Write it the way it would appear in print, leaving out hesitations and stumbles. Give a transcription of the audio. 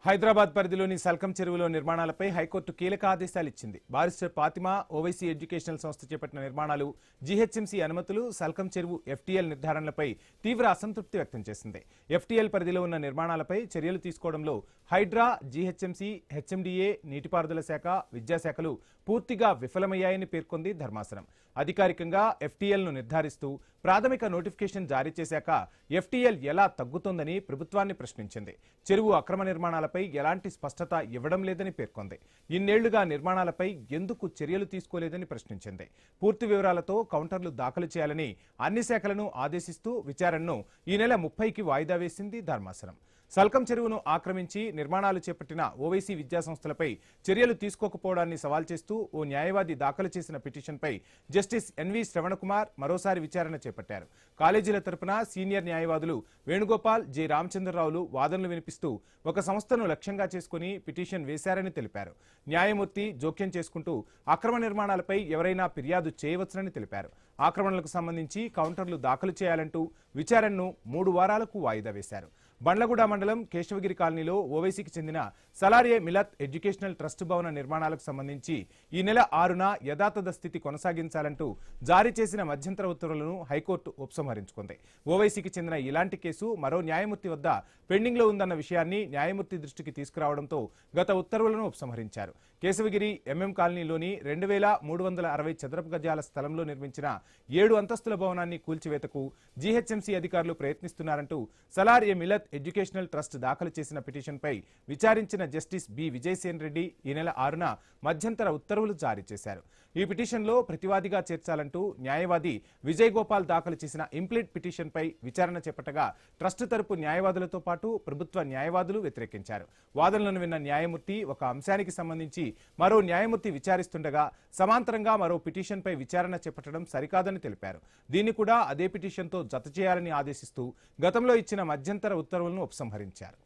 హైదరాబాద్ పరిధిలోని సల్కం చెరువులో నిర్మాణాలపై హైకోర్టు కీలక ఆదేశాలు ఇచ్చింది. బారిస్టర్ ఫాతిమా ఓవైసీ ఎడ్యుకేషనల్ సంస్థ చేపట్టిన నిర్మాణాలు, జీహెచ్ఎంసీ అనుమతులు, సల్కం చెరువు ఎఫ్టీఎల్ నిర్ధారణలపై తీవ్ర అసంతృప్తి వ్యక్తం చేసింది. ఎఫ్టీఎల్ పరిధిలో ఉన్న నిర్మాణాలపై చర్యలు తీసుకోవడంలో హైడ్రా, జీహెచ్ఎంసీ, హెచ్ఎండీఏ, నీటిపారుదల శాఖ, విద్యాశాఖలు పూర్తిగా విఫలమయ్యాయని పేర్కొంది ధర్మాసనం. అధికారికంగా ఎఫ్టీఎల్ను నిర్ధారిస్తూ ప్రాథమిక నోటిఫికేషన్ జారీ చేశాక ఎఫ్టీఎల్ ఎలా తగ్గుతోందని ప్రభుత్వాన్ని ప్రశ్నించింది. చెరువు అక్రమ నిర్మాణాలపై ఎలాంటి స్పష్టత ఇవ్వడం లేదని పేర్కొంది. ఇన్నేళ్లుగా నిర్మాణాలపై ఎందుకు చర్యలు తీసుకోలేదని ప్రశ్నించింది. పూర్తి వివరాలతో కౌంటర్లు దాఖలు చేయాలని అన్ని శాఖలను ఆదేశిస్తూ విచారణను ఈ నెల 30కి వాయిదా వేసింది ధర్మాసనం. సల్కం చెరువును ఆక్రమించి నిర్మాణాలు చేపట్టిన ఓవైసీ విద్యాసంస్థలపై చర్యలు తీసుకోకపోవడాన్ని సవాల్ చేస్తూ ఓ న్యాయవాది దాఖలు చేసిన పిటిషన్పై జస్టిస్ ఎన్వి శ్రవణకుమార్ మరోసారి విచారణ చేపట్టారు. కాలేజీల తరపున సీనియర్ న్యాయవాదులు వేణుగోపాల్, జె రామచంద్రరావులు వాదనలు వినిపిస్తూ ఒక సంస్థను లక్ష్యంగా చేసుకుని పిటిషన్ వేశారని తెలిపారు. న్యాయమూర్తి జోక్యం చేసుకుంటూ అక్రమ నిర్మాణాలపై ఎవరైనా ఫిర్యాదు చేయవచ్చునని తెలిపారు. ఆక్రమణలకు సంబంధించి కౌంటర్లు దాఖలు చేయాలంటూ విచారణను 3 వారాలకు వాయిదా వేశారు. బండ్లగూడ మండలం కేశవగిరి కాలనీలో ఓవైసీకి చెందిన సలారియే మిలత్ ఎడ్యుకేషనల్ ట్రస్ట్ భవన నిర్మాణాలకు సంబంధించి ఈ నెల 6న యథాతథ స్థితి కొనసాగించాలంటూ జారీ చేసిన మధ్యంతర ఉత్తర్వులను హైకోర్టు ఉపసంహరించుకుంది. ఓవైసీకి చెందిన ఇలాంటి కేసు మరో న్యాయమూర్తి వద్ద పెండింగ్లో ఉందన్న విషయాన్ని న్యాయమూర్తి దృష్టికి తీసుకురావడంతో గత ఉత్తర్వులను ఉపసంహరించారు. కేశవగిరి ఎంఎం కాలనీలోని 2360 చదరపు గజాల స్థలంలో నిర్మించిన 7 అంతస్తుల భవనాన్ని కూల్చివేతకు జీహెచ్ఎంసీ అధికారులు ప్రయత్నిస్తున్నారంటూ సలారియే మిలత్ ఎడ్యుకేషనల్ ట్రస్ట్ దాఖలు చేసిన పిటిషన్పై విచారించిన జస్టిస్ బి విజయసేన్ రెడ్డి ఈ నెల 6న మధ్యంతర ఉత్తర్వులు జారీ చేశారు. ఈ పిటిషన్లో ప్రతివాదిగా చేర్చాలంటూ న్యాయవాది విజయ్ గోపాల్ దాఖలు చేసిన ఇంప్లీట్ పిటిషన్పై విచారణ చేపట్టగా ట్రస్ట్ తరపు న్యాయవాదులతో పాటు ప్రభుత్వ న్యాయవాదులు వ్యతిరేకించారు. వాదనలను విన్న న్యాయమూర్తి ఒక అంశానికి సంబంధించి మరో న్యాయమూర్తి విచారిస్తుండగా సమాంతరంగా మరో పిటిషన్పై విచారణ చేపట్టడం సరికాదని తెలిపారు. దీన్ని కూడా అదే పిటిషన్తో జత చేయాలని ఆదేశిస్తూ గతంలో ఇచ్చిన మధ్యంతర ఉత్తర్వులను ఉపసంహరించారు.